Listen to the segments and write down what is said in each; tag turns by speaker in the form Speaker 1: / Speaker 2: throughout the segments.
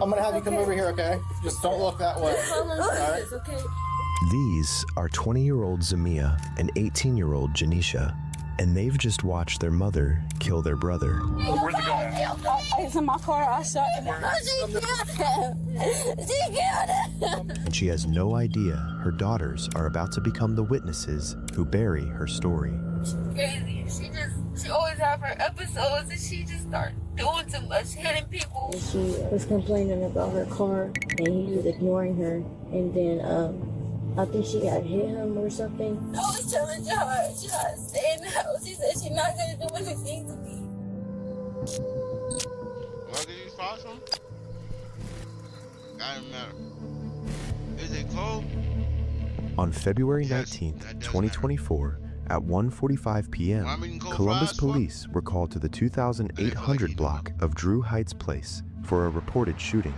Speaker 1: I'm gonna have you come over here, okay? Just don't look that way.
Speaker 2: All right. Okay.
Speaker 3: These are 20-year-old Zamia and 18-year-old Janisha, and they've just watched their mother kill their brother.
Speaker 4: Where's it going?
Speaker 2: It's in my car. I shot him. She killed him. She killed him.
Speaker 3: And she has no idea her daughters are about to become the witnesses who bury her story.
Speaker 2: Crazy. She always have her episodes and she just started doing too much, hitting people.
Speaker 5: She was complaining about her car and he was ignoring her, and then I think she got hit him or something.
Speaker 2: I was telling Jihad, stay in the house. She said she's not gonna do anything to me.
Speaker 6: Where did you spot from? Doesn't matter. Is it cold?
Speaker 3: On February
Speaker 6: Yes,
Speaker 3: 19th,
Speaker 6: that does
Speaker 3: 2024, at 1:45 p.m.,
Speaker 6: Why am I eating cold
Speaker 3: Columbus
Speaker 6: fries for?
Speaker 3: police were called to the 2800 block of Drew Heights Place for a reported shooting.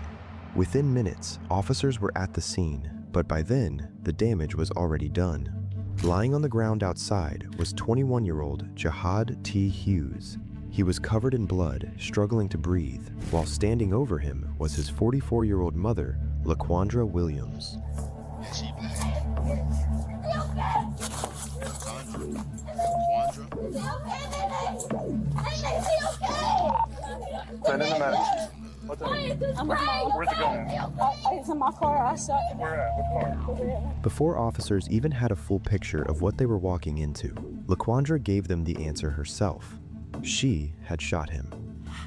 Speaker 3: Within minutes, officers were at the scene, but by then, the damage was already done. Lying on the ground outside was 21-year-old Jihad T. Hughes. He was covered in blood, struggling to breathe, while standing over him was his 44-year-old mother, LaQuandra Williams.
Speaker 6: Is she black? Quandra?
Speaker 4: Send in the medic. What's up? Where's it going?
Speaker 2: It's in my car. I shot him.
Speaker 4: Where at? What car?
Speaker 3: Before officers even had a full picture of what they were walking into, LaQuandra gave them the answer herself. She had shot him.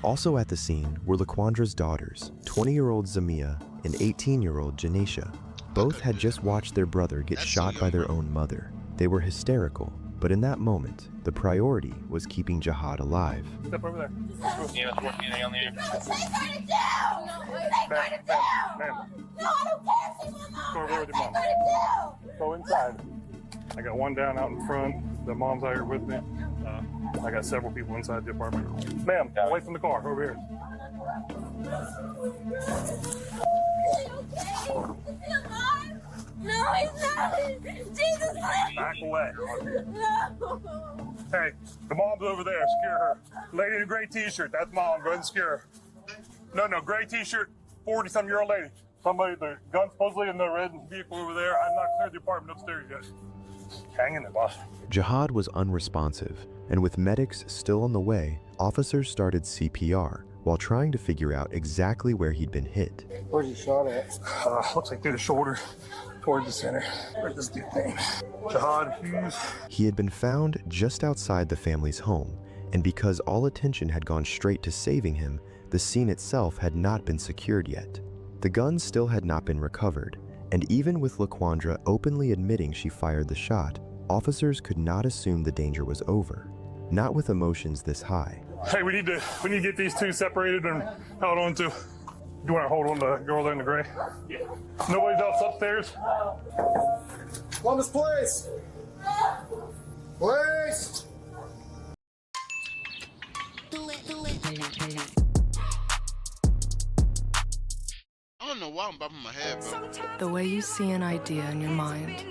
Speaker 3: Also at the scene were LaQuandra's daughters, 20-year-old Zamia and 18-year-old Janisha. Both had just watched their brother get shot by their own mother. They were hysterical, but in that moment, the priority was keeping Jihad alive.
Speaker 4: Step over there. Yeah, let's work anything on the air.
Speaker 2: Take her down! Take her down!
Speaker 4: Ma'am,
Speaker 2: No, I don't care. See my mom.
Speaker 4: go over there with your mom.
Speaker 2: Take her down!
Speaker 4: Go inside. I got one down out in front. The mom's out here with me. I got several people inside the apartment. Ma'am, away from the car. Over here.
Speaker 2: No, he's not. Jesus, please.
Speaker 4: Back away.
Speaker 2: No.
Speaker 4: Hey, the mom's over there. Secure her. Lady in a gray t-shirt. That's mom. Go ahead and secure her. No, gray t-shirt. 40-some-year-old lady. Somebody, the gun supposedly in the red vehicle over there. I'm not cleared the apartment upstairs yet. Hang in there, boss.
Speaker 3: Jihad was unresponsive, and with medics still on the way, officers started CPR while trying to figure out exactly where he'd been hit.
Speaker 1: Where's he shot at?
Speaker 4: Looks like through the shoulder, towards the center. Where's this dude's name? Jihad Hughes.
Speaker 3: He had been found just outside the family's home, and because all attention had gone straight to saving him, the scene itself had not been secured yet. The gun still had not been recovered, and even with LaQuandra openly admitting she fired the shot, officers could not assume the danger was over, not with emotions this high.
Speaker 4: Hey, we need to get these two separated and held on to. You want to hold on to the girl there in the gray? Yeah. Nobody else upstairs?
Speaker 1: Columbus Police! Police!
Speaker 6: I don't know why I'm bumping my head, bro.
Speaker 7: The way you see an idea in your mind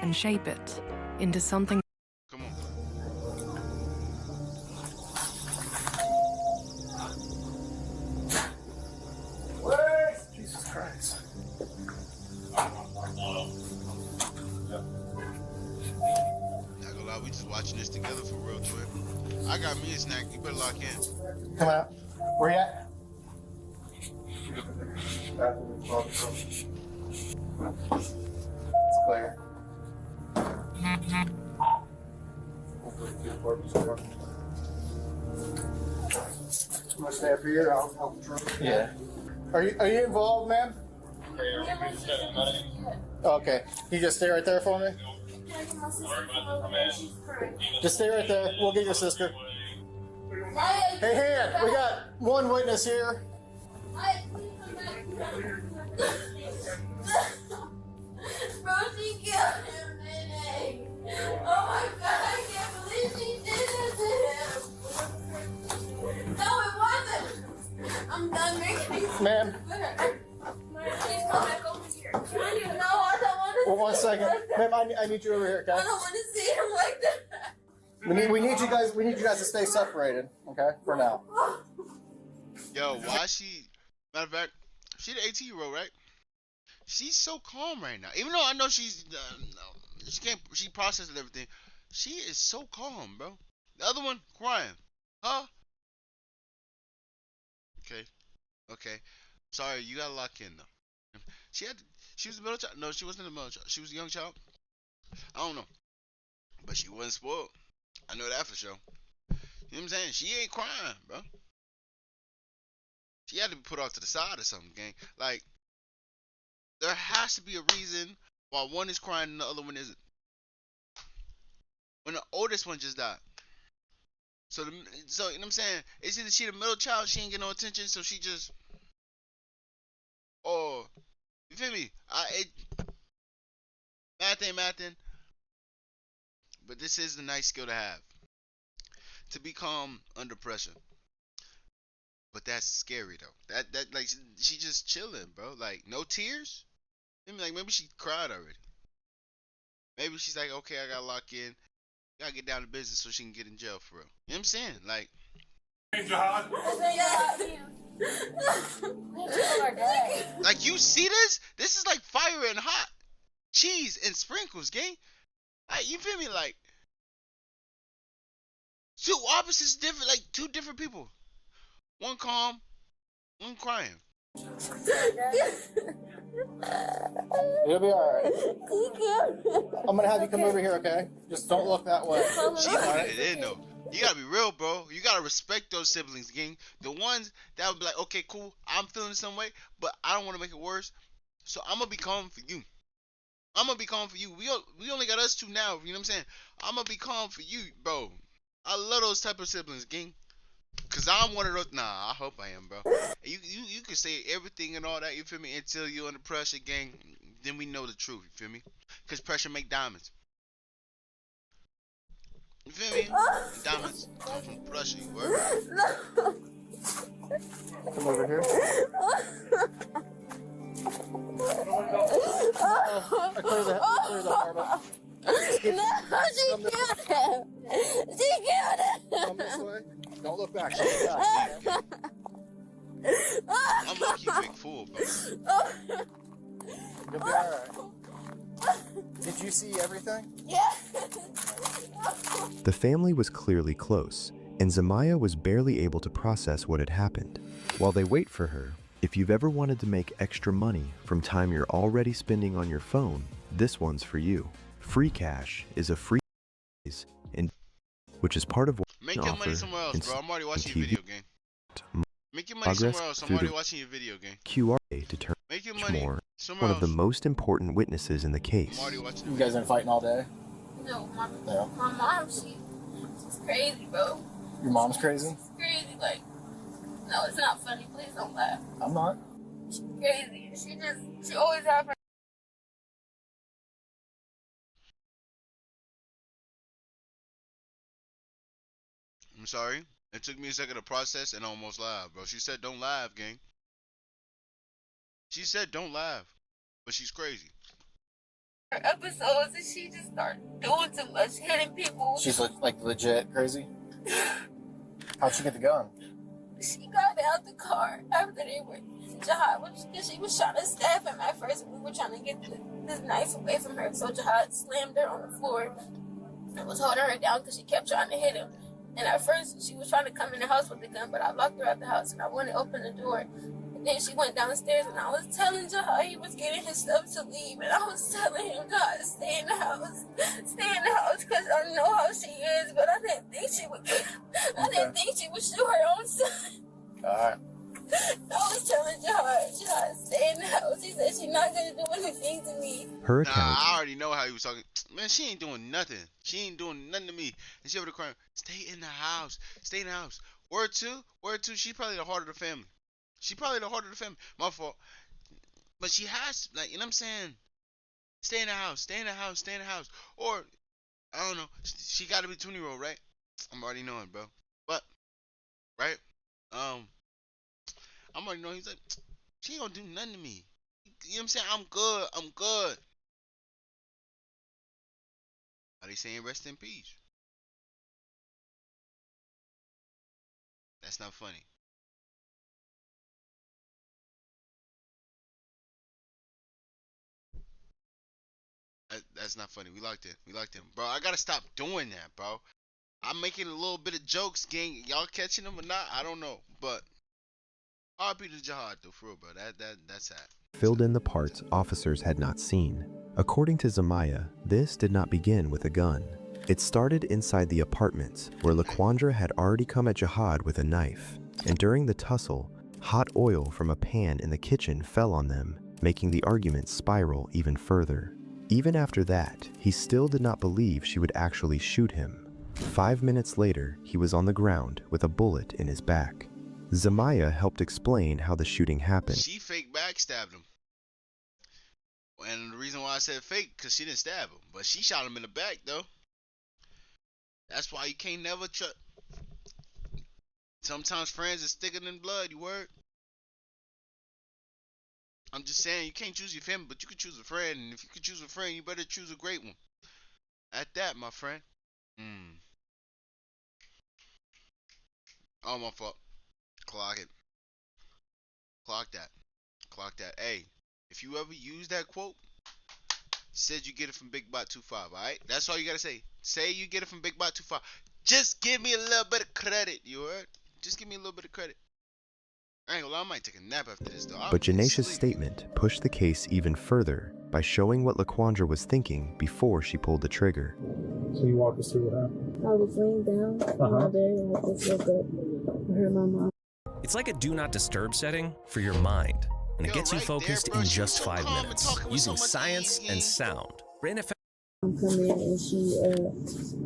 Speaker 7: and shape it into something.
Speaker 6: Come on.
Speaker 1: Police! Jesus Christ.
Speaker 6: Not gonna lie, we just watching this together for real, twin. I got me a snack. You better lock in.
Speaker 1: Come out. Where you at? It's clear. I'm gonna stay up here. I'll control. Yeah. Are you involved, ma'am? Okay. Can you just stay right there for me? Just stay right there. We'll get your sister. Hey, hand. We got one witness here.
Speaker 2: Bro, she killed him, Nene. Oh my God, I can't believe she did this to him. No, it wasn't. I'm done making these.
Speaker 1: Ma'am.
Speaker 2: Please come back over here. No, I don't want to.
Speaker 1: Well, 1 second. Ma'am, I need you over here,
Speaker 2: I
Speaker 1: okay?
Speaker 2: don't want to see him like that.
Speaker 1: We need you guys to stay separated, okay? For now.
Speaker 6: Yo, why she? Matter of fact, she the 18-year-old, right? She's so calm right now. Even though I know she can't, she processes everything. She is so calm, bro. The other one crying. Huh? Okay, okay. Sorry, you gotta lock in though. She had, she was a middle child. No, she wasn't a middle child. She was a young child. I don't know, but she wasn't spoiled. I know that for sure. You know what I'm saying? She ain't crying, bro. She had to be put off to the side or something, gang. Like, there has to be a reason why one is crying and the other one isn't. When the oldest one just died. So, so you know what I'm saying? It's either she the middle child, she ain't get no attention, so she just, or, you feel me? Math ain't mathin', but this is a nice skill to have. To be calm under pressure. But that's scary though. That like she just chilling, bro. Like no tears. Maybe she cried already. Maybe she's like, okay, I gotta lock in. Gotta get down to business so she can get in jail for real. You know what I'm saying? Like,
Speaker 4: Hey, Jihad.
Speaker 6: like you see this? This is like fire and hot. Cheese and sprinkles, gang. Like, you feel me? Like, two opposites different, like two different people. One calm, one crying.
Speaker 1: You'll be alright. I'm gonna have you come over here, okay? Just don't look that way.
Speaker 6: She put it in though. You gotta be real, bro. You gotta respect those siblings, gang. The ones that would be like, okay, cool, I'm feeling some way, but I don't want to make it worse, so I'm gonna be calm for you. I'm gonna be calm for you. We only got us two now. You know what I'm saying? I'm gonna be calm for you, bro. I love those type of siblings, gang. Cause I'm one of those. Nah, I hope I am, bro. You can say everything and all that. You feel me? Until you're under pressure, gang. Then we know the truth. You feel me? Cause pressure make diamonds. You feel me? Diamonds come from pressure. You word?
Speaker 1: Come over here. I clear the apartment.
Speaker 2: No, she killed him. She killed him.
Speaker 1: Come this way. Don't look back. She's back.
Speaker 6: I'm lucky you big fool, bro.
Speaker 1: You'll be alright. Did you see everything?
Speaker 2: Yeah.
Speaker 3: The family was clearly close, and Zamaya was barely able to process what had happened. While they wait for her, if you've ever wanted to make extra money from time you're already spending on your phone, this one's for you. Free Cash is a free in which is part of what
Speaker 6: Make
Speaker 3: we
Speaker 6: your
Speaker 3: offer
Speaker 6: money somewhere else, bro. I'm already watching your
Speaker 3: TV
Speaker 6: video game. Make your money
Speaker 3: progress
Speaker 6: somewhere else. I'm
Speaker 3: through
Speaker 6: already
Speaker 3: the
Speaker 6: watching your video game.
Speaker 3: QRA to turn
Speaker 6: Make your money
Speaker 3: more
Speaker 6: somewhere
Speaker 3: one
Speaker 6: else.
Speaker 3: of the most important witnesses in the case.
Speaker 6: I'm already watching.
Speaker 1: You guys been fighting all day?
Speaker 2: No,
Speaker 1: No.
Speaker 2: my mom, she's crazy, bro.
Speaker 1: Your mom's crazy?
Speaker 2: She's crazy, like, no, it's not funny. Please don't laugh.
Speaker 1: I'm not.
Speaker 2: She's crazy. She always have her.
Speaker 6: I'm sorry. It took me a second to process and almost laugh, bro. She said don't laugh, gang. She said don't laugh. But she's crazy.
Speaker 2: Her episodes and she just started doing too much, hitting people.
Speaker 1: She's like legit crazy. How'd she get the gun?
Speaker 2: She got out the car after they were Jihad, because she was trying to stab him at first. We were trying to get this knife away from her, so Jihad slammed her on the floor and was holding her down because she kept trying to hit him. And at first, she was trying to come in the house with the gun, but I locked her out the house and I wouldn't open the door. And then she went downstairs and I was telling Jihad he was getting his stuff to leave. And I was telling him, Jihad, stay in the house. Stay in the house because I know how she is, but I didn't think she would. I didn't think she would shoot her own son.
Speaker 1: Alright.
Speaker 2: I was telling Jihad, stay in the house. He said she's not going to do anything to me.
Speaker 3: Her
Speaker 6: Nah,
Speaker 3: account
Speaker 6: I already know how he was talking. Man, she ain't doing nothing. She ain't doing nothing to me. And she over the crying, stay in the house. Stay in the house. Word two, she's probably the heart of the family. She probably the heart of the family. My fault. But she has, like, you know what I'm saying? Stay in the house. Stay in the house. Stay in the house. Or, I don't know. She got to be 20-year-old, right? I'm already knowing, bro. But, right? I'm already knowing. He's like, she ain't gonna do nothing to me. You know what I'm saying? I'm good. I'm good. Are they saying rest in peace? That's not funny. That's not funny. We locked in. We locked in. Bro, I gotta stop doing that, bro. I'm making a little bit of jokes, gang. Y'all catching them or not? I don't know. But RP to Jihad though, for real, bro. That's sad.
Speaker 3: Filled in the parts officers had not seen. According to Zamaya, this did not begin with a gun. It started inside the apartments, where Laquandra had already come at Jihad with a knife, and during the tussle, hot oil from a pan in the kitchen fell on them, making the argument spiral even further. Even after that, he still did not believe she would actually shoot him. 5 minutes later, he was on the ground with a bullet in his back. Zamaya helped explain how the shooting happened.
Speaker 6: She fake backstabbed him. And the reason why I said fake, because she didn't stab him. But she shot him in the back, though. That's why you can't never trust. Sometimes friends is thicker than blood, you word? I'm just saying, you can't choose your family, but you can choose a friend. And if you can choose a friend, you better choose a great one. At that, my friend. Oh, my fault. Clock it. Clock that. Clock that. Hey, if you ever use that quote, said you get it from Big Bot 25, alright? That's all you gotta say. Say you get it from Big Bot 25. Just give me a little bit of credit, you heard? Just give me a little bit of credit. I ain't gonna lie, I might take a nap after this, though.
Speaker 3: But Janaisha's statement pushed the case even further by showing what Laquandra was thinking before she pulled the trigger.
Speaker 4: So you walk us through what happened.
Speaker 5: I was laying down in my bed and I just woke up. I heard my mom.
Speaker 8: It's like a do not disturb setting for your mind, and it gets you focused in just 5 minutes using science and sound. Brain Effect.
Speaker 5: Come in and she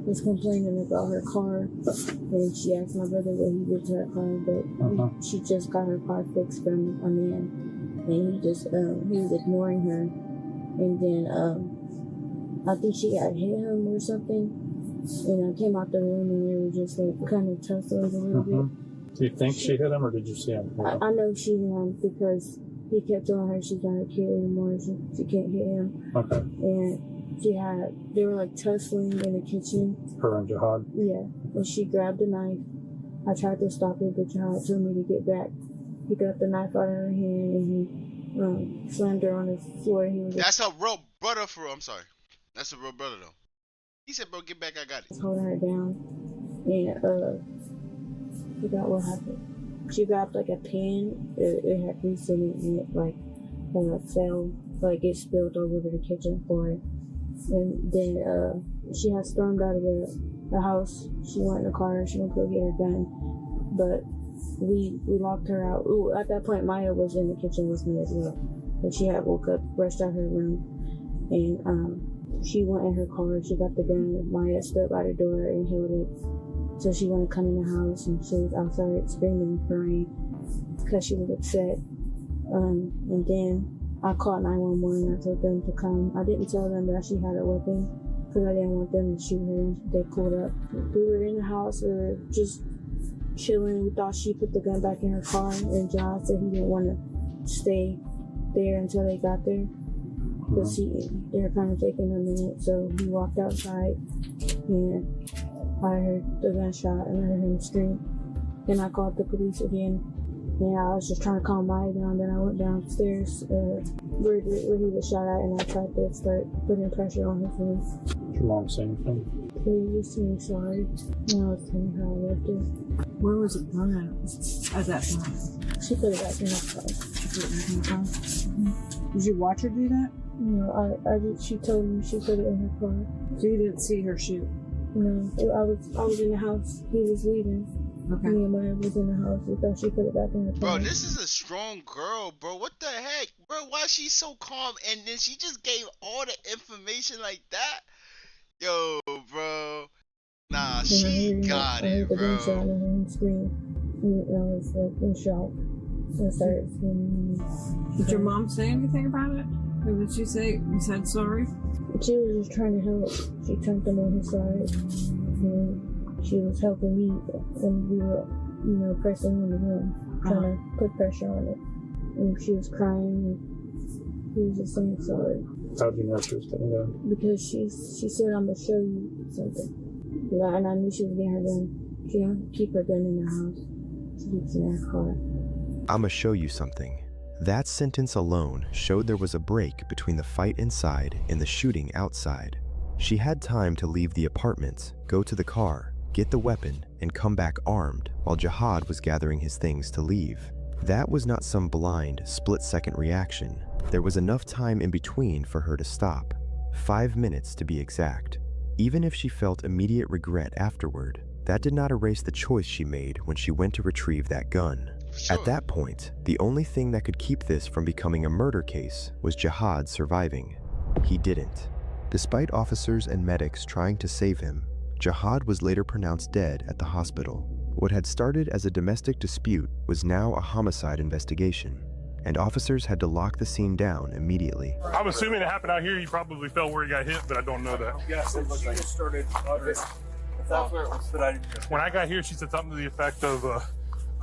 Speaker 5: was complaining about her car, and she asked my brother what he did to her car, but she just got her car fixed from a man, and he was ignoring her, and then I think she had hit him or something, and I came out the room and they were just like kind of tussling a little bit.
Speaker 4: Do you think she hit him, or did you see him?
Speaker 5: I know she hit him because he kept telling her she's not a kid anymore, she can't hit him.
Speaker 4: Okay.
Speaker 5: And they were like tussling in the kitchen.
Speaker 4: Her and Jihad?
Speaker 5: Yeah. And she grabbed a knife. I tried to stop her, but Jihad told me to get back. He got the knife out of her hand and he slammed her on the floor.
Speaker 6: That's her real brother, for real. I'm sorry. That's her real brother, though. He said, bro, get back, I got it.
Speaker 5: Holding her down. And forgot what happened. She grabbed like a pan. It had grease in it, and it like fell, like it spilled all over the kitchen floor. And then she had stormed out of the house. She went in the car. She went to go get her gun, but we locked her out. Ooh, at that point, Maya was in the kitchen with me as well. And she had woke up, rushed out her room, and she went in her car. She got the gun. Maya stood by the door and held it. So she wanted to come in the house, and she was outside screaming and crying because she was upset. And then I called 911. I told them to come. I didn't tell them that she had a weapon because I didn't want them to shoot her. They pulled up. We were in the house. We were just chilling. We thought she put the gun back in her car, and John said he didn't want to stay there until they got there because they were kind of taking a minute. So we walked outside, and I heard the gunshot and I heard him scream. Then I called the police again. And I was just trying to calm Maya down. Then I went downstairs where he was shot at, and I tried to start putting pressure on his room.
Speaker 4: Did your mom say anything?
Speaker 5: He was just saying sorry. And I was telling her I loved her.
Speaker 9: Where was it thrown at that time?
Speaker 5: She put it back in her car.
Speaker 9: She put it back in the car? Mm-hmm. Did you watch her do that?
Speaker 5: No, she told me she put it in her car.
Speaker 9: So you didn't see her shoot?
Speaker 5: No, I was in the house. He was leaving.
Speaker 9: Okay.
Speaker 5: Me and Maya was in the house. We thought she put it back in her car.
Speaker 6: Bro, this is a strong girl, bro. What the heck? Bro, why is she so calm? And then she just gave all the information like that? Yo, bro. Nah, she got it, bro.
Speaker 5: I heard him scream. And I was like in shock. I started screaming.
Speaker 9: Did your mom say anything about it? Or did she say you said sorry?
Speaker 5: She was just trying to help. She turned them on her side. And she was helping me, and we were, pressing in the room, trying to put pressure on it. And she was crying, and he was just saying sorry.
Speaker 4: How did you know she was getting gun?
Speaker 5: Because she said, I'm going to show you something. And I knew she was getting her gun. She don't keep her gun in the house. She keeps it in her car.
Speaker 3: I'ma show you something. That sentence alone showed there was a break between the fight inside and the shooting outside. She had time to leave the apartment, go to the car, get the weapon, and come back armed while Jihad was gathering his things to leave. That was not some blind, split-second reaction. There was enough time in between for her to stop. 5 minutes to be exact. Even if she felt immediate regret afterward, that did not erase the choice she made when she went to retrieve that gun.
Speaker 6: Sure.
Speaker 3: At that point, the only thing that could keep this from becoming a murder case was Jihad surviving. He didn't. Despite officers and medics trying to save him, Jihad was later pronounced dead at the hospital. What had started as a domestic dispute was now a homicide investigation, and officers had to lock the scene down immediately.
Speaker 4: I'm assuming it happened out here. He probably fell where he got hit, but I don't know that.
Speaker 10: Yes, it looks like it started. That's where it was, but I didn't.
Speaker 4: When I got here, she said something to the effect of,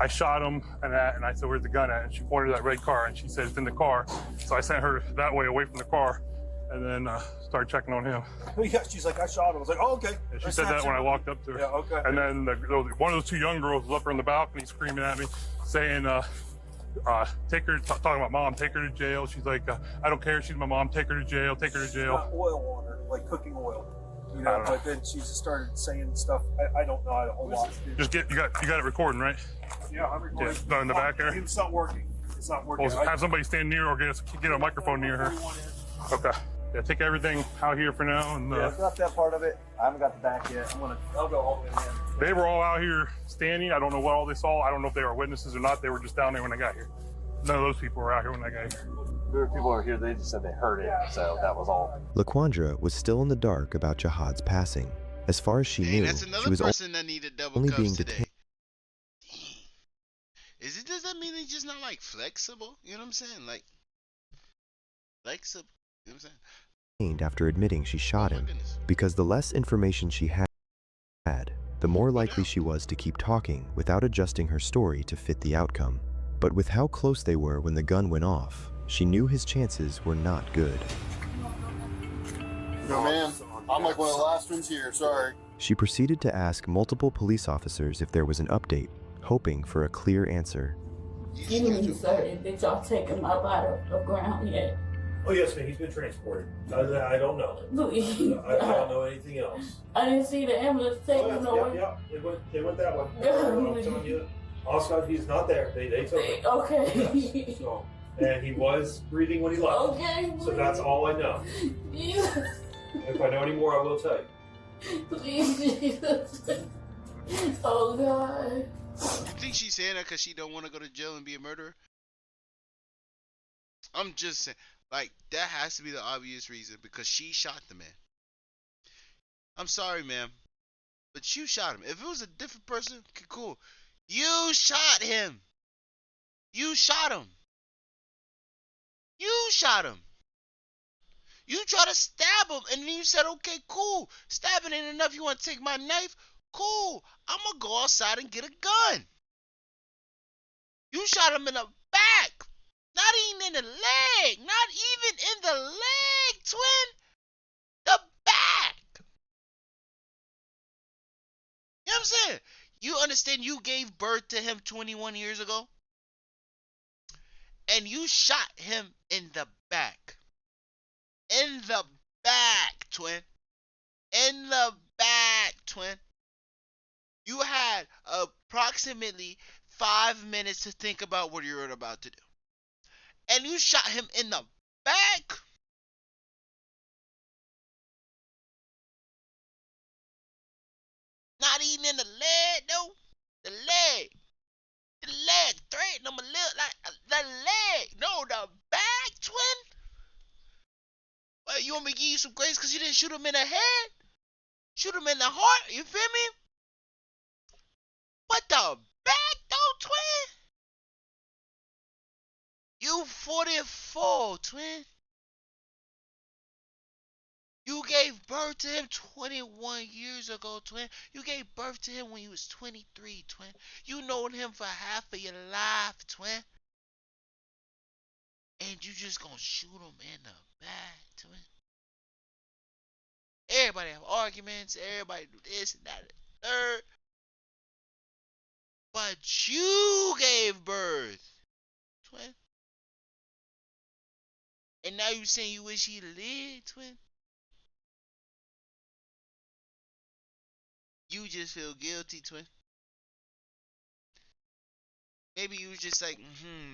Speaker 4: I shot him, and I said, where's the gun at? And she pointed to that red car, and she said, it's in the car. So I sent her that way away from the car, and then started checking on him.
Speaker 10: Yeah, she's like, I shot him. I was like, oh, okay.
Speaker 4: And she said that when I walked up to her.
Speaker 10: Yeah, okay.
Speaker 4: And then one of those 2 young girls was up there on the balcony screaming at me, saying, take her, talking about mom, take her to jail. She's like, I don't care, she's my mom, take her to jail, take her to jail.
Speaker 10: Got oil on her, like cooking oil. You know, but then she just started saying stuff. I don't know a whole lot.
Speaker 4: Just you got it recording, right?
Speaker 10: Yeah, I'm recording.
Speaker 4: Yeah, no, in the back there.
Speaker 10: It's not working. It's not working.
Speaker 4: Well, have somebody stand near or get a microphone near her. Okay. Yeah, take everything out here for now. And
Speaker 10: yeah, got that part of it. I haven't got the back yet. I'll go all the way in.
Speaker 4: They were all out here standing. I don't know what all they saw. I don't know if they were witnesses or not. They were just down there when I got here. None of those people were out here when I got here.
Speaker 11: There were people who were here, they just said they heard it, so that was all.
Speaker 3: Laquandra was still in the dark about Jihad's passing. As far as she knew,
Speaker 6: that's another
Speaker 3: she was
Speaker 6: person that needed double
Speaker 3: only
Speaker 6: cuffs
Speaker 3: being
Speaker 6: today.
Speaker 3: detained.
Speaker 6: Does that mean he's just not like flexible? You know what I'm saying? Like flexible. You know what I'm saying?
Speaker 3: After admitting she shot him, because the less information she had, the more likely she was to keep talking without adjusting her story to fit the outcome. But with how close they were when the gun went off, she knew his chances were not good.
Speaker 1: No, man. I'm like one of the last ones here. Sorry.
Speaker 3: She proceeded to ask multiple police officers if there was an update, hoping for a clear answer.
Speaker 2: Did y'all take him up out of ground yet?
Speaker 12: Oh yes, ma'am. He's been transported. I don't know. I don't know anything else.
Speaker 2: I didn't see the ambulance take him nowhere.
Speaker 12: Yeah, they went that way. I'm telling you. Also, he's not there. They took him.
Speaker 2: Okay.
Speaker 12: Yes, so, and he was breathing when he left.
Speaker 2: Okay.
Speaker 12: So that's all I know.
Speaker 2: Yeah.
Speaker 12: If I know any more, I will tell you.
Speaker 2: Please, Jesus. Oh God.
Speaker 6: You think she's saying that because she don't want to go to jail and be a murderer? I'm just saying, like, that has to be the obvious reason, because she shot the man. I'm sorry, ma'am, but you shot him. If it was a different person, okay, cool. You shot him. You shot him. You shot him. You tried to stab him, and then you said, okay, cool. Stabbing ain't enough. You want to take my knife? Cool. I'm going to go outside and get a gun. You shot him in the back. Not even in the leg. Not even in the leg, twin. The back. You know what I'm saying? You understand you gave birth to him 21 years ago? And you shot him in the back. In the back, twin. In the back, twin. You had approximately 5 minutes to think about what you're about to do. And you shot him in the back. Not even in the leg, no. The leg. The leg. Threaten him a little. Like the leg. No, the back, twin. Well, you want me to give you some grace because you didn't shoot him in the head? Shoot him in the heart? You feel me? But the back, though, twin? You 44, twin. You gave birth to him 21 years ago, twin. You gave birth to him when he was 23, twin. You known him for half of your life, twin. And you just gonna shoot him in the back, twin. Everybody have arguments. Everybody do this and that and the third. But you gave birth, twin. And now you saying you wish he lived, twin? You just feel guilty, twin. Maybe you was just like,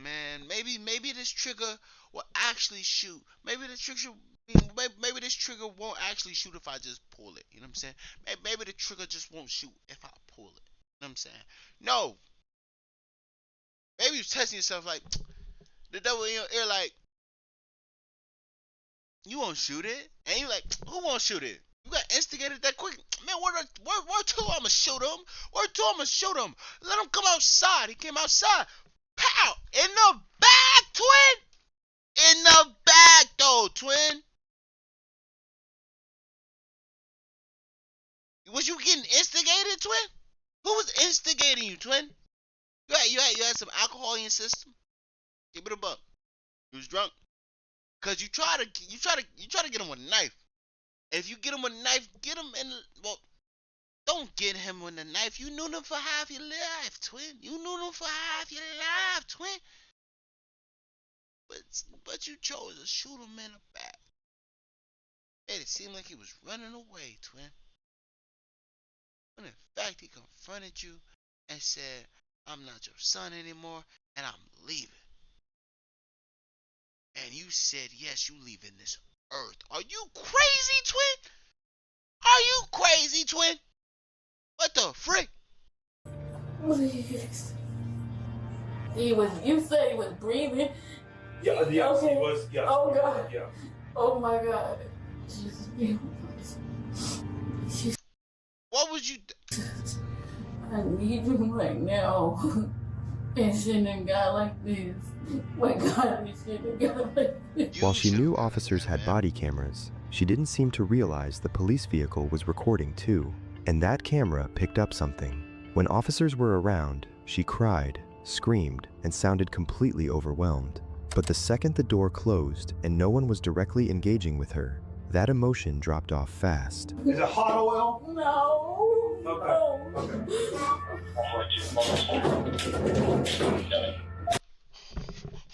Speaker 6: man, maybe this trigger will actually shoot. Maybe this trigger won't actually shoot if I just pull it. You know what I'm saying? Maybe the trigger just won't shoot if I pull it. You know what I'm saying? No. Maybe you're testing yourself like the devil in your ear, like, you won't shoot it, and you like, who won't shoot it? You got instigated that quick, man. Where to? I'ma shoot him. Where to? I'ma shoot him. Let him come outside. He came outside. Pow! In the back, twin. In the back, though, twin. Was you getting instigated, twin? Who was instigating you, twin? You had some alcohol in your system. Keep it a buck. You was drunk. Cause you try to get him with a knife. If you get him with a knife, get him in. Well, don't get him with a knife. You knew him for half your life, twin. You knew him for half your life, twin. But you chose to shoot him in the back. Made it seem like he was running away, twin. When in fact he confronted you and said, "I'm not your son anymore, and I'm leaving." And you said, "Yes, you leaving this earth." Are you crazy, twin? Are you crazy, twin? What the frick?
Speaker 2: Please. You said he was breathing.
Speaker 12: Yeah, yes, he was. Yes.
Speaker 2: Oh God.
Speaker 12: Yeah.
Speaker 2: Oh my God. Jesus.
Speaker 6: What would you?
Speaker 2: I need you right now. And send a guy like this. My God, you send a guy like this.
Speaker 3: While she knew officers had body cameras, she didn't seem to realize the police vehicle was recording too. And that camera picked up something. When officers were around, she cried, screamed, and sounded completely overwhelmed. But the second the door closed and no one was directly engaging with her, that emotion dropped off fast.
Speaker 10: Is it hot oil?
Speaker 2: No.
Speaker 10: Okay.
Speaker 2: No.
Speaker 10: Okay.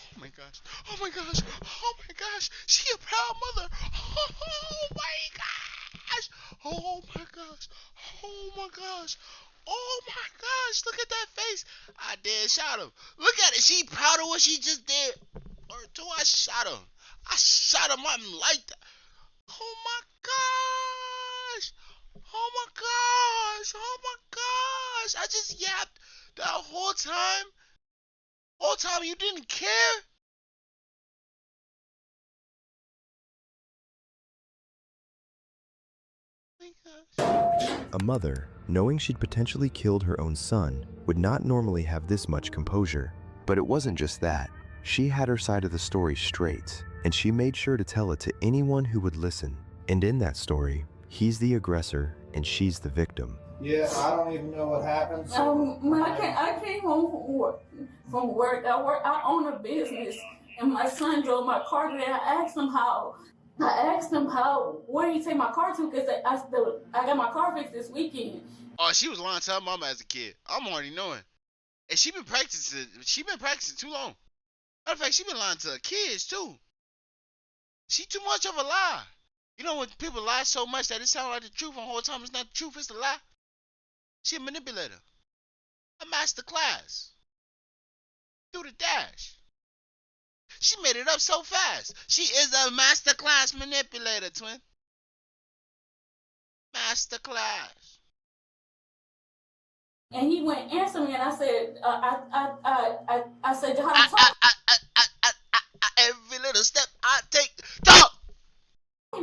Speaker 6: Oh my gosh. Oh my gosh. Oh my gosh. She a proud mother. Oh my gosh. Oh my gosh. Oh my gosh. Oh my gosh. Look at that face. I did shot him. Look at it. She proud of what she just did. Or do I shot him? I shot him. I'm like that. Oh my gosh. Oh my gosh. Oh my gosh. I just yapped that whole time. Whole time you didn't care? Oh my gosh.
Speaker 3: A mother, knowing she'd potentially killed her own son, would not normally have this much composure. But it wasn't just that. She had her side of the story straight, and she made sure to tell it to anyone who would listen. And in that story, he's the aggressor and she's the victim.
Speaker 1: Yeah, I don't even know what happened.
Speaker 2: I came home from work. I own a business, and my son drove my car today. I asked him where he take my car to, because I got my car fixed this weekend.
Speaker 6: Oh, she was lying to her mama as a kid. I'm already knowing. And she been practicing too long. Matter of fact, she been lying to her kids too. She too much of a lie. You know when people lie so much that it sounds like the truth, and the whole time it's not the truth, it's the lie? She a manipulator. A master class. Do the dash. She made it up so fast. She is a master class manipulator, twin. Master class.
Speaker 2: And he went answer me, and I said, I said, how to talk.
Speaker 6: Every little step I take, talk.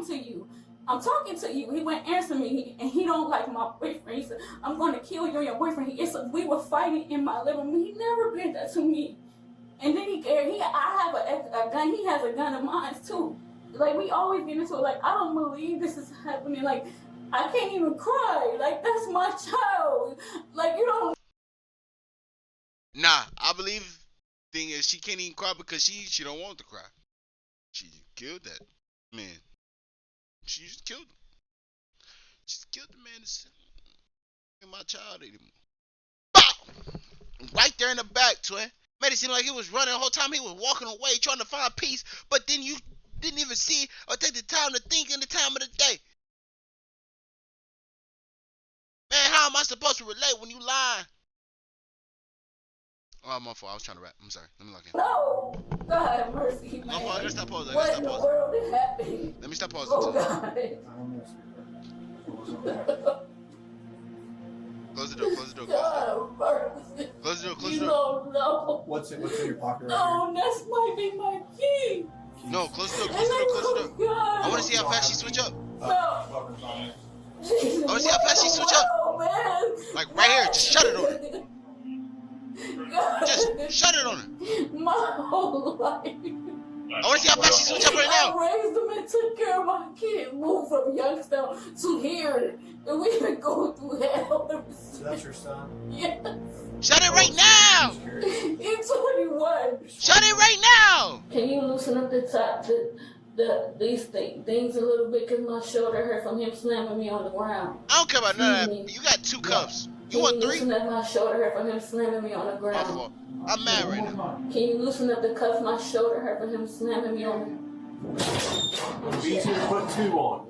Speaker 2: To you. I'm talking to you. He went answer me, and he don't like my boyfriend. He said, "I'm going to kill you and your boyfriend." We were fighting in my living room. He never did that to me. And then I have a gun. He has a gun of mine too. Like, we always get into it. Like, I don't believe this is happening. Like, I can't even cry. Like, that's my child. Like, you don't.
Speaker 6: Nah, I believe thing is she can't even cry because she don't want to cry. She killed that man. She just killed him. She just killed the man. This ain't my child anymore. Bow! Right there in the back, twin. Made it seem like he was running the whole time. He was walking away trying to find peace. But then you didn't even see or take the time to think in the time of the day. Man, how am I supposed to relate when you lying? Oh, my fault. I was trying to rap. I'm sorry. Let me lock in.
Speaker 2: No! God have mercy, man.
Speaker 6: My fault. I gotta stop pausing.
Speaker 2: What in the world is happening?
Speaker 6: Let me stop pausing.
Speaker 2: Oh, God.
Speaker 6: Close the door. Close the door.
Speaker 2: God, mercy.
Speaker 6: Close the door. Close
Speaker 2: You
Speaker 6: the door.
Speaker 2: don't know.
Speaker 10: What's in your pocket right
Speaker 2: No, that's might be my key.
Speaker 6: No, close the door. Close the door. Close the door. I want to see how fast she switch up.
Speaker 2: No.
Speaker 6: I want to see how fast she switch up.
Speaker 2: Oh, man.
Speaker 6: Like right here. Just shut it on her.
Speaker 2: God.
Speaker 6: Just shut it on her.
Speaker 2: My whole life.
Speaker 6: I want to see how fast she switch up right now.
Speaker 2: I raised them and took care of my kid. Moved from Youngstown to here. And we've been going through hell ever since.
Speaker 10: So that's your son?
Speaker 2: Yes.
Speaker 6: Shut it right now.
Speaker 2: He's 21.
Speaker 6: Shut it right now.
Speaker 2: Can you loosen up the top, these things a little bit? Because my shoulder hurt from him slamming me on the ground.
Speaker 6: I don't care about none of that. You got 2 cups. You want 3?
Speaker 2: Loosen up my shoulder hurt from him slamming me on the ground.
Speaker 6: I'm mad right now.
Speaker 2: Can you loosen up the cuffs? My shoulder hurt from him slamming me on.
Speaker 12: It'd be easier to put 2 on.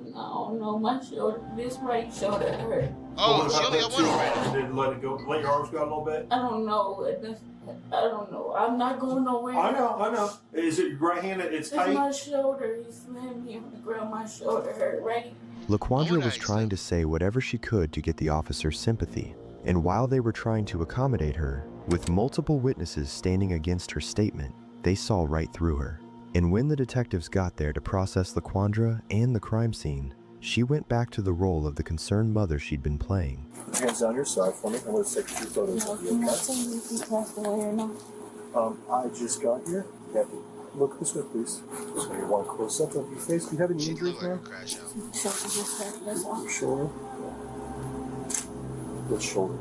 Speaker 2: No, my shoulder, this right shoulder hurt.
Speaker 6: Oh, she only got 1 already.
Speaker 12: Did let it go? Let your arms go out a little bit.
Speaker 2: I don't know. I don't know. I'm not going nowhere.
Speaker 12: I know. Is it your right hand? It's tight.
Speaker 2: It's my shoulder. He slammed me on the ground. My shoulder hurt, right?
Speaker 3: LaQuandra was trying to say whatever she could to get the officer's sympathy, and while they were trying to accommodate her, with multiple witnesses standing against her statement, they saw right through her. And when the detectives got there to process LaQuandra and the crime scene, she went back to the role of the concerned mother she'd been playing.
Speaker 10: Hands down your side for me. I'm going to take 2 photos of you, okay? I just got here. Kathy, look this way, please. Just give me one close up of your face. Do you have any injuries, man? Shoulder. Which shoulder?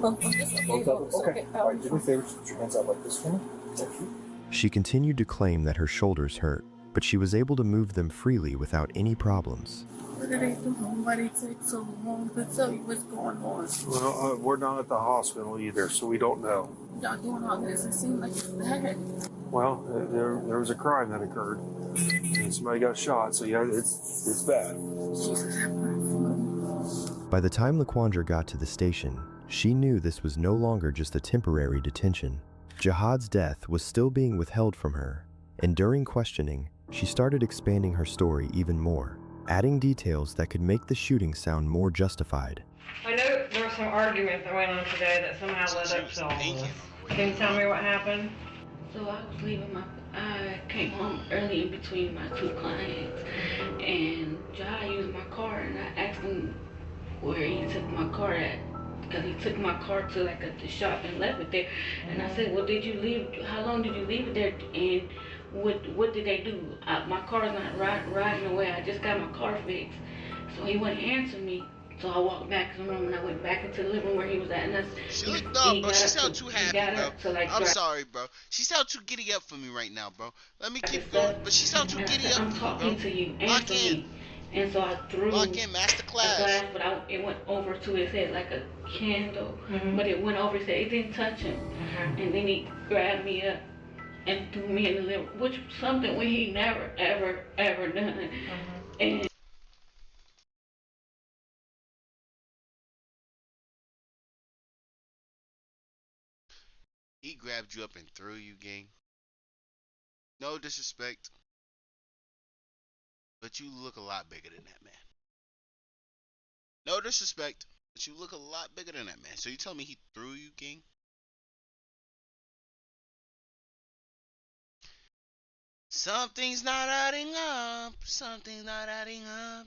Speaker 10: Both of them? Okay. All right, do me a favor. Put your hands out like this for me. Thank you.
Speaker 3: She continued to claim that her shoulders hurt, but she was able to move them freely without any problems.
Speaker 2: What did they do? Why did they take so long to tell you what's going on?
Speaker 12: Well, we're not at the hospital either, so we don't know.
Speaker 2: Y'all doing all this? It seems like it's bad.
Speaker 12: Well, there was a crime that occurred, and somebody got shot. So yeah, it's bad.
Speaker 3: By the time LaQuandra got to the station, she knew this was no longer just a temporary detention. Jihad's death was still being withheld from her, and during questioning, she started expanding her story even more, adding details that could make the shooting sound more justified.
Speaker 13: I know there was some argument that went on today that somehow led up to all this. Can you tell me what happened?
Speaker 2: So I was I came home early in between my 2 clients, and Jihad used my car, and I asked him where he took my car at. Because he took my car to the shop and left it there. And I said, well, how long did you leave it there? And what did they do? My car's not riding away. I just got my car fixed. So he wouldn't answer me. So I walked back to the room and I went back into the living room where he was at. And
Speaker 6: she looked dumb, bro. She sound too happy, bro. I'm sorry, bro. She sound too giddy up for me right now, bro. Let me keep going. But she sound too giddy up for me, bro.
Speaker 2: I'm talking to you. Answer me. And so I threw
Speaker 6: Lock in, master class.
Speaker 2: a glass, but it went over to his head like a candle. But it went over his head. It didn't touch him. And then he grabbed me up and threw me in the living room, which was something he never, ever, ever done. And
Speaker 6: he grabbed you up and threw you, gang. No disrespect, but you look a lot bigger than that, man. No disrespect, but you look a lot bigger than that, man. So you tell me he threw you, gang? Something's not adding up. Something's not adding up.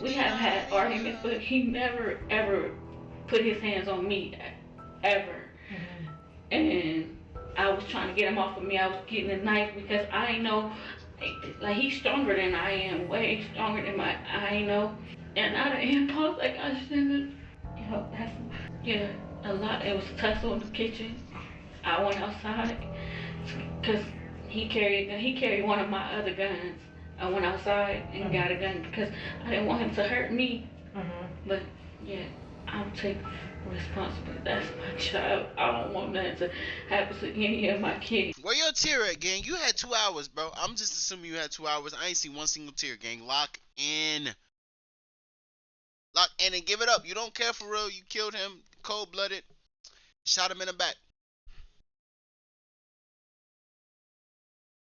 Speaker 2: We have had arguments, but he never, ever put his hands on me, ever. And I was trying to get him off of me. I was getting a knife because I know, he's stronger than I am, way stronger than I know. And out of impulse, I shouldn't have, a lot. It was a tussle in the kitchen. I went outside because he carried one of my other guns. I went outside and got a gun because I didn't want him to hurt me. But yeah, I'll take responsibility. That's my child. I don't want that to happen to any of my kids.
Speaker 6: Where your your tear at, gang? You had 2 hours, bro. I'm just assuming you had 2 hours. I ain't seen one single tear, gang. Lock in. Lock in and give it up. You don't care for real. You killed him cold-blooded. Shot him in the back.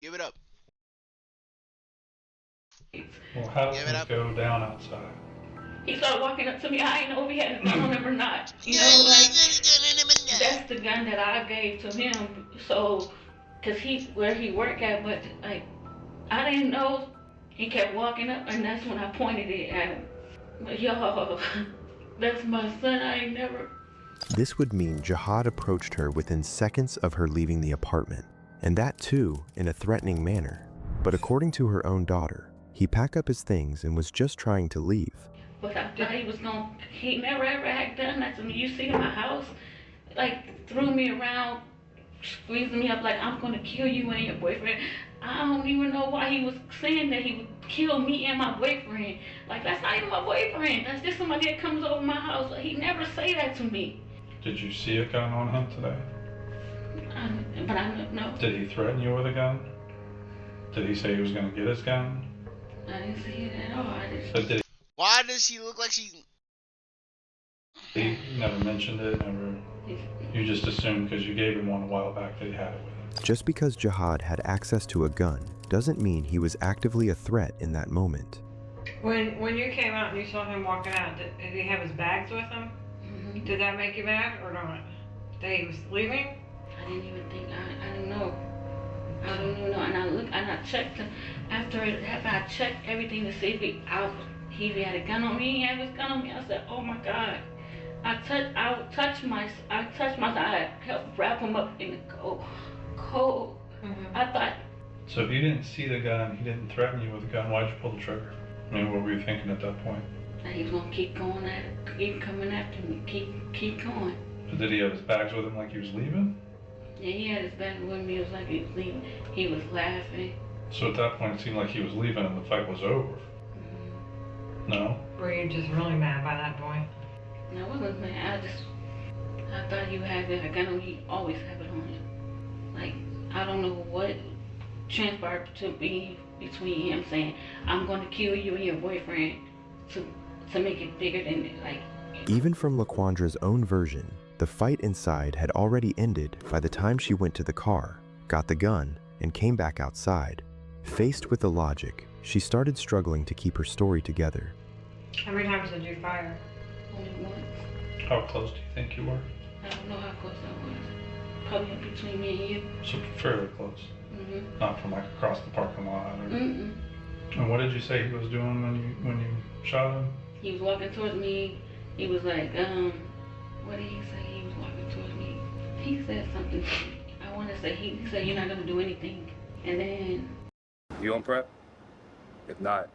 Speaker 6: Give it up.
Speaker 14: Well, how does it go down outside?
Speaker 2: He started walking up to me. I didn't know if he had a gun on him or not. You know, like, that's the gun that I gave to him. So, cause where he worked at, but like, I didn't know. He kept walking up, and that's when I pointed it at him. But yo, that's my son. I ain't never.
Speaker 3: This would mean Jihad approached her within seconds of her leaving the apartment, and that too in a threatening manner. But according to her own daughter, he packed up his things and was just trying to leave.
Speaker 2: But I thought he never ever had done that to me. You see in my house, like threw me around, squeezing me up like I'm gonna kill you and your boyfriend. I don't even know why he was saying that he would kill me and my boyfriend. Like, that's not even my boyfriend. That's just somebody that comes over my house. Like, he never say that to me.
Speaker 14: Did you see a gun on him today?
Speaker 2: But I don't know.
Speaker 14: Did he threaten you with a gun? Did he say he was going to get his gun?
Speaker 2: I didn't see it at all.
Speaker 14: But did
Speaker 6: Why does she look like she...
Speaker 14: he never mentioned it? Never. You just assumed because you gave him one a while back that he had it with him.
Speaker 3: Just because Jihad had access to a gun doesn't mean he was actively a threat in that moment.
Speaker 13: When you came out and you saw him walking out, did he have his bags with him?
Speaker 2: Mm-hmm.
Speaker 13: Did that make you mad or not? That he was leaving?
Speaker 2: I didn't even think. I didn't know. I don't even know. And I looked and I checked him after it happened. I checked everything to see if he had a gun on me. He had his gun on me. I said, "Oh my God!" I touched my. I helped wrap him up in the cold.
Speaker 13: Mm-hmm.
Speaker 2: I thought.
Speaker 14: So if you didn't see the gun, he didn't threaten you with a gun, why'd you pull the trigger? I mean, what were you thinking at that point?
Speaker 2: That he was gonna keep going at it, keep coming after me, keep going.
Speaker 14: But did he have his bags with him like he was leaving?
Speaker 2: Yeah, he had his back with me. It was like he was leaving. He was laughing.
Speaker 14: So at that point, it seemed like he was leaving and the fight was over.
Speaker 2: Mm-hmm.
Speaker 14: No?
Speaker 13: Were you just really mad by that point?
Speaker 2: No, I wasn't mad. I thought he had a gun on. He always have it on him. Like, I don't know what transpired to be between him saying, "I'm going to kill you and your boyfriend," to make it bigger than like.
Speaker 3: Even from Laquandra's own version, the fight inside had already ended by the time she went to the car, got the gun, and came back outside. Faced with the logic, she started struggling to keep her story together.
Speaker 13: How many times did you fire?
Speaker 2: Only once.
Speaker 14: How close do you think you were?
Speaker 2: I don't know how close I was. Probably between me and you.
Speaker 14: So fairly close.
Speaker 2: Mm-hmm.
Speaker 14: Not from like across the parking lot or...
Speaker 2: Mm-mm.
Speaker 14: And what did you say he was doing when you shot him?
Speaker 2: He was walking towards me. He was like, what did he say? He was walking towards me. He said something. I want to say, he said, "You're not going to do anything." And then...
Speaker 15: You on prep? If not,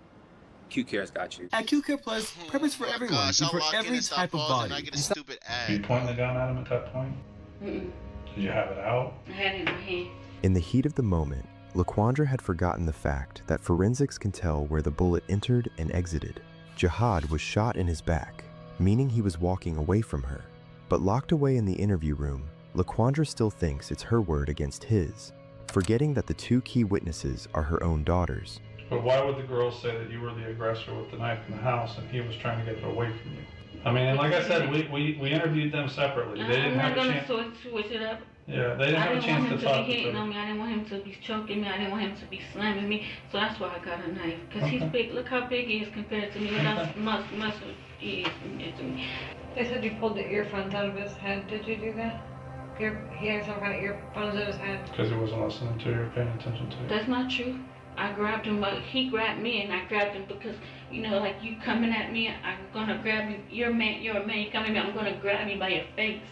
Speaker 15: Q-Care's got you.
Speaker 16: At Q-Care Plus, prep is for everyone and for every type of body.
Speaker 6: I get a stupid ad.
Speaker 14: Were you pointing the gun at him at that point?
Speaker 2: Mm-mm.
Speaker 14: Did you have it out?
Speaker 2: I had it in my hand.
Speaker 3: In the heat of the moment, Laquandra had forgotten the fact that forensics can tell where the bullet entered and exited. Jihad was shot in his back, meaning he was walking away from her. But locked away in the interview room, Laquandra still thinks it's her word against his, forgetting that the two key witnesses are her own daughters.
Speaker 14: But why would the girls say that you were the aggressor with the knife in the house and he was trying to get it away from you? I mean, and like I said, we interviewed them separately. They didn't have a chance.
Speaker 2: I'm not going to switch it up.
Speaker 14: Yeah, they didn't have a chance to talk.
Speaker 2: I didn't want him to be hitting on me. I didn't want him to be choking me. I didn't want him to be slamming me. So that's why I got a knife. Because he's big. Look how big he is compared to me. Look how muscle he is compared to me.
Speaker 13: They said you pulled the earphones out of his head. Did you do that? He had some kind of earphones in his head.
Speaker 14: Because he wasn't listening to you or paying attention to you.
Speaker 2: That's not true. I grabbed him, he grabbed me, and I grabbed him because, you know, like, you coming at me, I'm gonna grab you. You're a man, you come at me, I'm gonna grab you by your face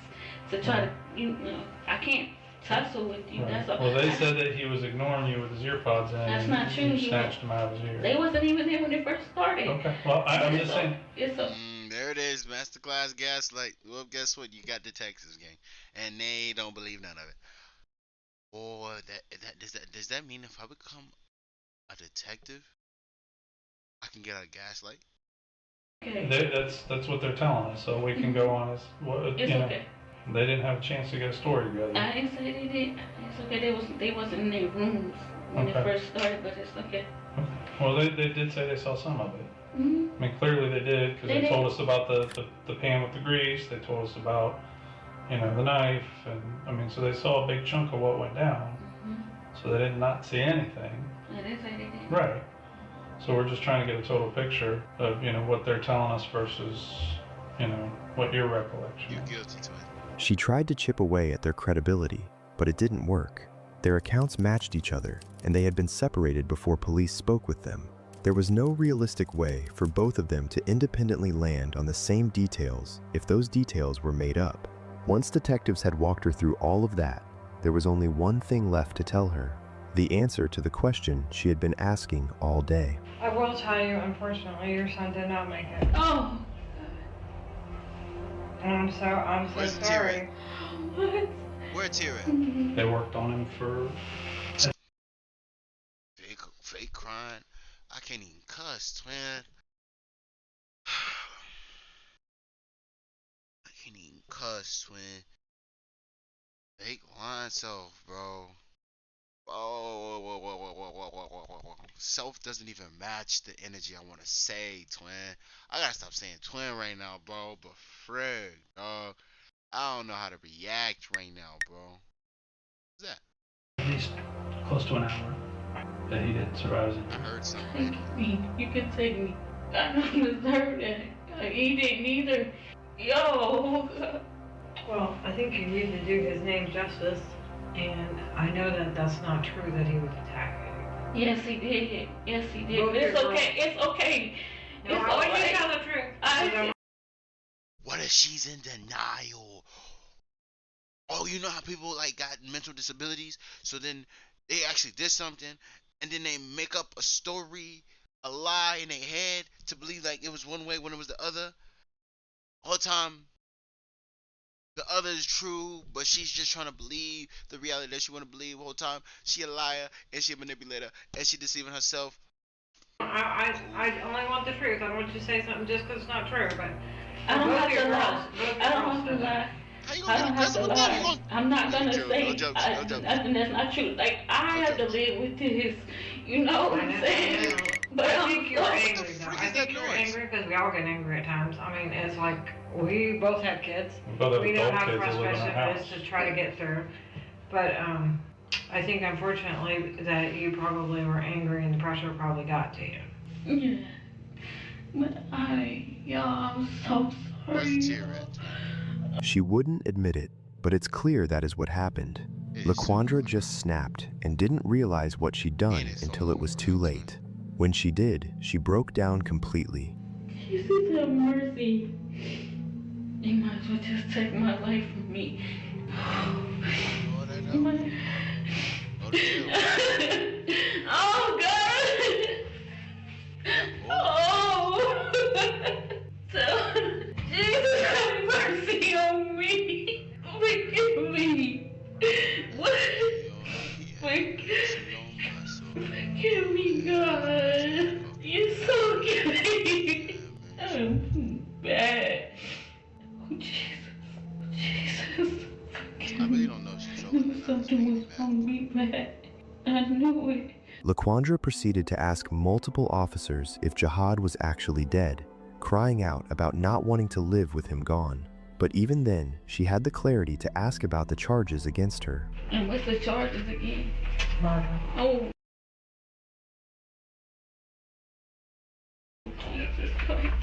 Speaker 2: to try to, you know, I can't tussle with you. Right. That's all.
Speaker 14: Well, they said that he was ignoring you with his ear pods in.
Speaker 2: That's not true.
Speaker 14: You snatched him out of his ear.
Speaker 2: They wasn't even there when they first started.
Speaker 14: Okay. Well, I'm just saying.
Speaker 6: There it is, Masterclass Gaslight. Well, guess what? You got the Texas gang, and they don't believe none of it. Or does that mean if I become a detective, I can get out of Gaslight?
Speaker 2: Okay.
Speaker 14: That's what they're telling us. So we can go on as
Speaker 2: it's okay.
Speaker 14: They didn't have a chance to get a story together.
Speaker 2: I didn't say they did. It's okay. They wasn't in their rooms when it first started, but it's okay.
Speaker 14: Well, they did say they saw some of it.
Speaker 2: Mm-hmm.
Speaker 14: I mean, clearly they did, because they told us about the pan with the grease. They told us about, you know, the knife, and I mean, so they saw a big chunk of what went down.
Speaker 2: Mm-hmm.
Speaker 14: So they did not see anything.
Speaker 2: I didn't say they did.
Speaker 14: Right. So we're just trying to get a total picture of, you know, what they're telling us versus, you know, what your recollection is.
Speaker 6: You're guilty to it.
Speaker 3: She tried to chip away at their credibility, but it didn't work. Their accounts matched each other, and they had been separated before police spoke with them. There was no realistic way for both of them to independently land on the same details if those details were made up. Once detectives had walked her through all of that, there was only one thing left to tell her: the answer to the question she had been asking all day.
Speaker 13: I will tell you, unfortunately, your son did not make it.
Speaker 2: Oh.
Speaker 13: I'm so
Speaker 6: Where's
Speaker 13: sorry.
Speaker 2: What?
Speaker 6: Where's Tira?
Speaker 14: They worked on him for
Speaker 6: fake crying. I can't even cuss, man. I can't even cuss, twin. Fake lying self, bro. Whoa. Self doesn't even match the energy I want to say, twin. I gotta stop saying twin right now, bro. But frig, dog. I don't know how to react right now, bro. What's that?
Speaker 14: at least close to an hour that he didn't survive his injury.
Speaker 6: I heard something.
Speaker 2: You can take me. I don't deserve that. He didn't either. Yo.
Speaker 13: Well, I think you need to do his name justice, and I know that that's not true that he was attacking.
Speaker 2: Yes, he did. Yes, he did.
Speaker 13: Both
Speaker 2: But it's
Speaker 13: your
Speaker 2: okay. It's okay.
Speaker 13: No,
Speaker 2: It's
Speaker 13: I want you
Speaker 2: okay.
Speaker 13: to tell the truth.
Speaker 6: What if she's in denial? Oh, you know how people like got mental disabilities? So then they actually did something, and then they make up a story, a lie in their head to believe like it was one way when it was the other. All the time, the other is true, but she's just trying to believe the reality that she want to believe the whole time. She a liar, and she a manipulator, and she deceiving herself.
Speaker 13: I only want the truth. I don't want you to say something just because it's not true, but
Speaker 2: I don't
Speaker 13: both
Speaker 2: have
Speaker 13: your
Speaker 2: to
Speaker 13: girls,
Speaker 2: lie.
Speaker 13: both your
Speaker 2: I don't
Speaker 13: girls
Speaker 2: have to
Speaker 13: did
Speaker 2: lie.
Speaker 6: How you
Speaker 2: I
Speaker 6: gonna
Speaker 2: don't
Speaker 6: get
Speaker 2: have to
Speaker 6: aggressive with them? You
Speaker 2: lie.
Speaker 6: gonna
Speaker 2: I'm not gonna say
Speaker 6: no jokes.
Speaker 2: nothing that's not true. Like, I have to live with this. You know what I'm saying? But
Speaker 13: I think you're angry, though.
Speaker 6: frick
Speaker 13: I
Speaker 6: is
Speaker 13: think
Speaker 6: that
Speaker 13: you're
Speaker 6: noise?
Speaker 13: angry because we all get angry at times. I mean, it's like we both have kids.
Speaker 14: both have
Speaker 13: We know
Speaker 14: adult
Speaker 13: how
Speaker 14: kids that live in our
Speaker 13: frustrating it is
Speaker 14: house.
Speaker 13: to try to get through. But I think, unfortunately, that you probably were angry and the pressure probably got to you.
Speaker 2: Yeah. But I'm so sorry.
Speaker 3: She wouldn't admit it, but it's clear that is what happened. LaQuandra just snapped and didn't realize what she'd done until it was too late. When she did, she broke down completely.
Speaker 2: Jesus have mercy. You might as well just take my life from me. Oh, God. Oh. So, Jesus have mercy on me. Forgive me. What? Forgive me, God. You're so good. I'm bad. Oh, Jesus.
Speaker 6: I really don't know if she's
Speaker 2: Knew something was gonna be bad. I knew it.
Speaker 3: LaQuandra proceeded to ask multiple officers if Jihad was actually dead, crying out about not wanting to live with him gone. But even then, she had the clarity to ask about the charges against her.
Speaker 2: And what's the charges again?
Speaker 13: Murder.
Speaker 2: Oh. Jesus Christ.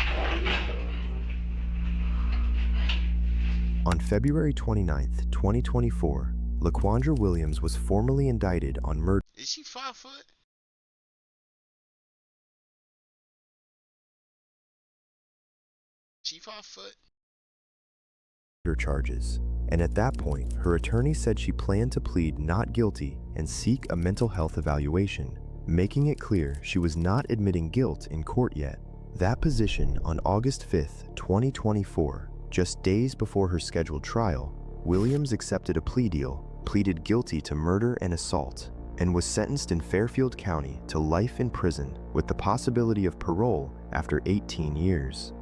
Speaker 3: On February 29th, 2024, LaQuandra Williams was formally indicted on murder.
Speaker 6: Is she 5 foot? She 5 foot?
Speaker 3: Charges, and at that point, her attorney said she planned to plead not guilty and seek a mental health evaluation, making it clear she was not admitting guilt in court yet. That position on August 5th, 2024, just days before her scheduled trial, Williams accepted a plea deal, pleaded guilty to murder and assault, and was sentenced in Fairfield County to life in prison with the possibility of parole after 18 years.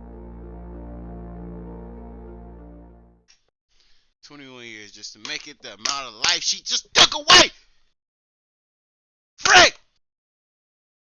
Speaker 6: just to make it the amount of life she just took away.